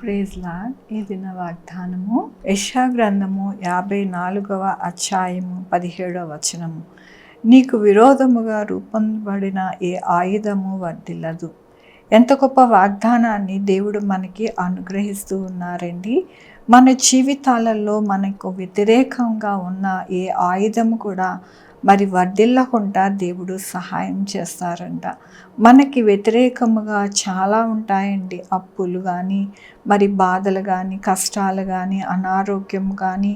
Praise lord. ఈ దిన వాగ్దానము యెషయా గ్రంథము 54వ అధ్యాయము 17వ వచనము. నీకు విరోధముగా రూపొందబడిన ఏ ఆయుధము వర్ధిల్లదు. ఎంత గొప్ప వాగ్దానాన్ని దేవుడు మనకి అనుగ్రహిస్తూ ఉన్నారండి. మన జీవితాలలో మనకు వ్యతిరేకంగా ఉన్న ఏ ఆయుధము కూడా మరి వర్ధిల్లకుండా దేవుడు సహాయం చేస్తారంట. మనకి వ్యతిరేకముగా చాలా ఉంటాయండి. అప్పులు కానీ, మరి బాధలు కానీ, కష్టాలు కానీ, అనారోగ్యం కానీ,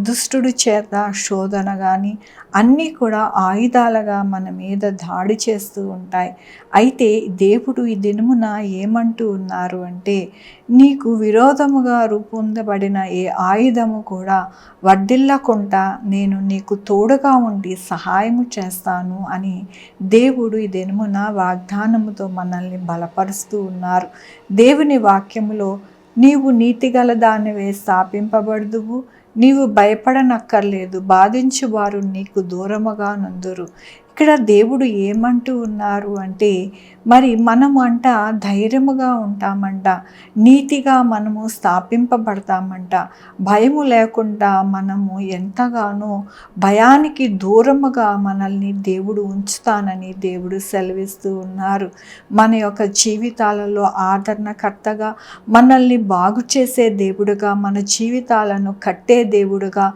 దుష్టుడు చేత శోధన కానీ, అన్నీ కూడా ఆయుధాలుగా మన మీద దాడి చేస్తూ ఉంటాయి. అయితే దేవుడు ఈ దినమున ఏమంటూ ఉన్నారు అంటే, నీకు విరోధముగా రూపొందబడిన ఏ ఆయుధము కూడా వర్ధిల్లకుండా నేను నీకు తోడుగా ఉండి సహాయము చేస్తాను అని దేవుడు ఈ దినమున వాగ్దానముతో మనల్ని బలపరుస్తూ ఉన్నారు. దేవుని వాక్యములో నీవు నీతిగల దానివే స్థాపింపబడుదువు, నీవు భయపడనక్కర్లేదు, బాధించువారు నీకు దూరముగా నుందురు. ఇక్కడ దేవుడు ఏమంటూ ఉన్నారు అంటే, మరి మనము ధైర్యముగా ఉంటామంట, నీతిగా మనము స్థాపింపబడతామంట, భయము లేకుండా మనము ఎంతగానో భయానికి దూరముగా మనల్ని దేవుడు ఉంచుతానని దేవుడు సెలవిస్తూ ఉన్నారు. మన యొక్క జీవితాలలో ఆదరణకర్తగా, మనల్ని బాగు చేసే దేవుడుగా, మన జీవితాలను కట్టే దేవుడుగా,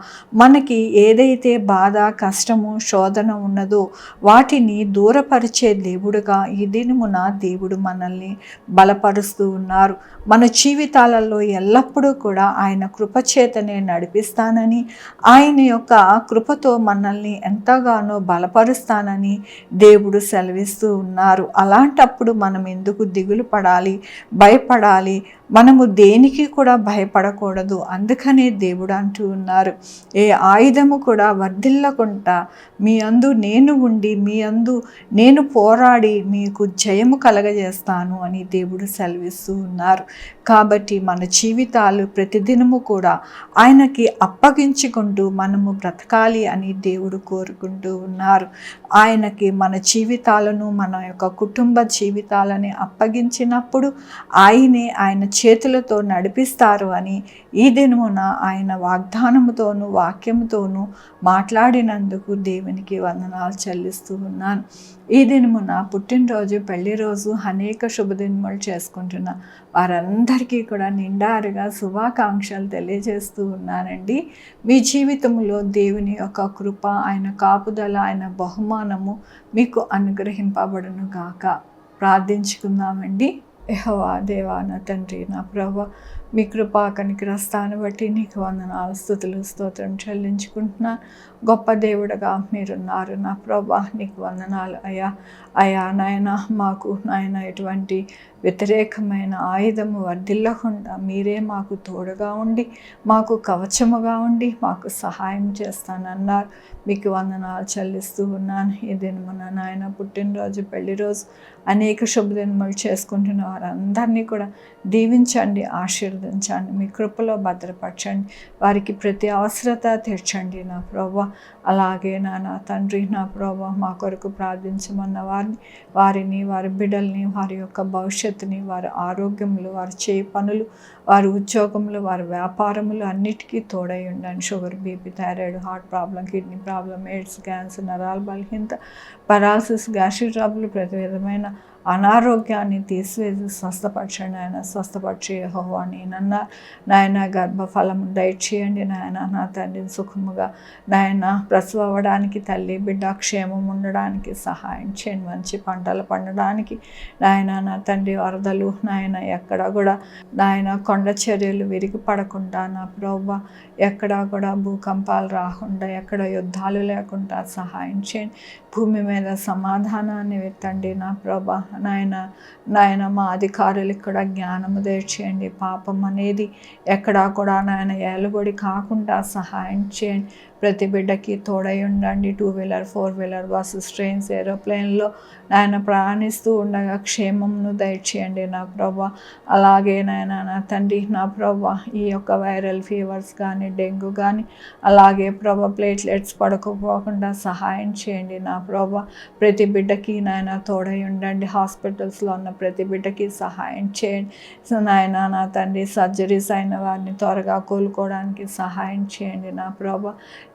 మనకి ఏదైతే బాధ, కష్టము, శోధన ఉన్నదో వాటిని దూరపరిచే దేవుడుగా ఈ దినమున దేవుడు మనల్ని బలపరుస్తూ ఉన్నారు. మన జీవితాలలో ఎల్లప్పుడూ కూడా ఆయన కృపచేతనే నడిపిస్తానని, ఆయన యొక్క కృపతో మనల్ని ఎంతగానో బలపరుస్తానని దేవుడు సెలవిస్తూ ఉన్నారు. అలాంటప్పుడు మనం ఎందుకు దిగులు పడాలి, భయపడాలి? మనము దేనికి కూడా భయపడకూడదు. అందుకనే దేవుడు అంటూ ఉన్నారు, ఏ ఆయుధము కూడా వర్ధిల్లకుండా మీ అందు నేను ఉండి, మీ అందు నేను పోరాడి మీకు జయము కలగజేస్తాను అని దేవుడు సెలవిస్తూ ఉన్నారు. కాబట్టి మన జీవితాలు ప్రతిదినము కూడా ఆయనకి అప్పగించుకుంటూ మనము బ్రతకాలి అని దేవుడు కోరుకుంటూ ఉన్నారు. ఆయనకి మన జీవితాలను, మన యొక్క కుటుంబ జీవితాలని అప్పగించినప్పుడు ఆయన చేతులతో నడిపిస్తారు అని ఈ దినమున ఆయన వాగ్దానముతోనూ వాక్యముతోనూ మాట్లాడినందుకు దేవునికి వందనాలు చెల్లిస్తూ ఉన్నాను. ఈ దినమున పుట్టినరోజు, పెళ్లి రోజు, అనేక శుభదినములు చేసుకుంటున్న వారందరికీ కూడా నిండారుగా శుభాకాంక్షలు తెలియజేస్తూ ఉన్నానండి. మీ జీవితంలో దేవుని యొక్క కృప, ఆయన కాపుదల, ఆయన బహుమానము మీకు అనుగ్రహింపబడును గాక. ప్రార్థించుకుందామండి. యెహోవా దేవా, నా తండ్రి, నా ప్రభువా, మీ కృపా కనికరస్తాన్ని బట్టి నీకు వందనాలు, స్తుతులు, స్తోత్రం చెల్లించుకుంటున్నాను. గొప్ప దేవుడుగా మీరున్నారు నా ప్రభువా, నీకు వందనాలు అయ్యా నాయన. మాకు నాయన ఎటువంటి వ్యతిరేకమైన ఆయుధము వర్ధిల్లకుండా మీరే మాకు తోడుగా ఉండి, మాకు కవచముగా ఉండి, మాకు సహాయం చేస్తానన్నారు. మీకు వందనాలు చెల్లిస్తూ ఉన్నాను. ఈ దినమున నాయన పుట్టినరోజు, పెళ్లి రోజు, అనేక శుభదినములు చేసుకుంటున్న వారందరినీ కూడా దీవించండి, ఆశీర్వదించండి, మీ కృపలో భద్రపరచండి, వారికి ప్రతి అవసరత తీర్చండి నా ప్రభువా. అలాగే నా తండ్రి, నా ప్రభువా, మా కొరకు ప్రార్థించమన్న వారిని, వారి బిడ్డల్ని, వారి యొక్క భవిష్యత్తుని, వారి ఆరోగ్యములు, వారి చేయి పనులు, వారి ఉద్యోగములు, వారి వ్యాపారములు అన్నిటికీ తోడై ఉండండి. Sugar, BP, thyroid, heart problem, kidney problem, AIDS, cancer, నరాల బలహీనత, పరాలసిస్, గ్యాస్ట్రిక్ ట్రబుల్, ప్రతి విధమైన అనారోగ్యాన్ని తీసివేసి స్వస్థపరచండి ఆయన. స్వస్థపరిచే యెహోవా నేనన్నా నాయన. గర్భఫలం డైట్ చేయండి నాయన. నా తండ్రిని సుఖముగా నాయన ప్రసవ అవ్వడానికి, తల్లి బిడ్డ క్షేమం ఉండడానికి సహాయం చేయండి. మంచి పంటలు పండడానికి నాయన. నా తండ్రి వరదలు నాయన ఎక్కడ కూడా నాయన కొండ చర్యలు విరిగి పడకుండా నా ప్రభువా, ఎక్కడా కూడా భూకంపాలు రాకుండా, ఎక్కడ యుద్ధాలు లేకుండా సహాయం చేయండి. భూమి మీద సమాధానాన్ని వెత్తండి నా ప్రభా నాయన. మా అధికారులకు కూడా జ్ఞానము దయచేయండి. పాపం అనేది ఎక్కడా కూడా నాయన ఏలుబడి కాకుండా సహాయం చేయండి. ప్రతి బిడ్డకి తోడై ఉండండి. 2 వీలర్ 4 వీలర్ బస్సెస్ ట్రైన్స్ ఏరోప్లేన్లో నాయన ప్రయాణిస్తూ ఉండగా క్షేమంను దయచేయండి నా ప్రభా. అలాగే నాయన నా తండ్రి నా ప్రభా ఈ యొక్క వైరల్ ఫీవర్స్ కానీ డెంగ్యూ కానీ అలాగే ప్రభా ప్లేట్లెట్స్ పడకపోకుండా సహాయం చేయండి నా ప్రభా. ప్రతి బిడ్డకి నాయన తోడై ఉండండి. హాస్పిటల్స్లో ఉన్న ప్రతి బిడ్డకి సహాయం చేయండి. సో నాయన నా తండ్రి సర్జరీస్ అయిన వారిని త్వరగా కోలుకోవడానికి సహాయం చేయండి నా ప్రభా.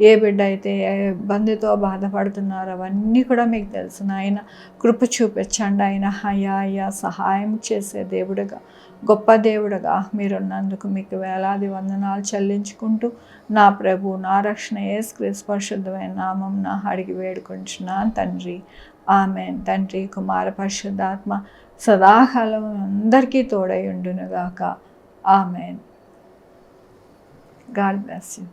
ఏ బిడ్డ అయితే ఏ ఇబ్బందితో బాధపడుతున్నారో అవన్నీ కూడా మీకు తెలుసు నాయన. కృప చూపించండి ఆయన. అయ్యా సహాయం చేసే దేవుడుగా గొప్ప దేవుడుగా మీరున్నందుకు మీకు వేలాది వందనాలు చెల్లించుకుంటూ నా ప్రభు నా రక్షణ యేసుక్రీస్తు పరిశుద్ధమైన నామమున అడిగి వేడుకుంటున్నాను తండ్రి. ఆమేన్. తండ్రి కుమార పరిశుద్ధాత్మ సదాకాలం అందరికీ తోడై ఉండునుగాక. ఆమేన్. God bless you.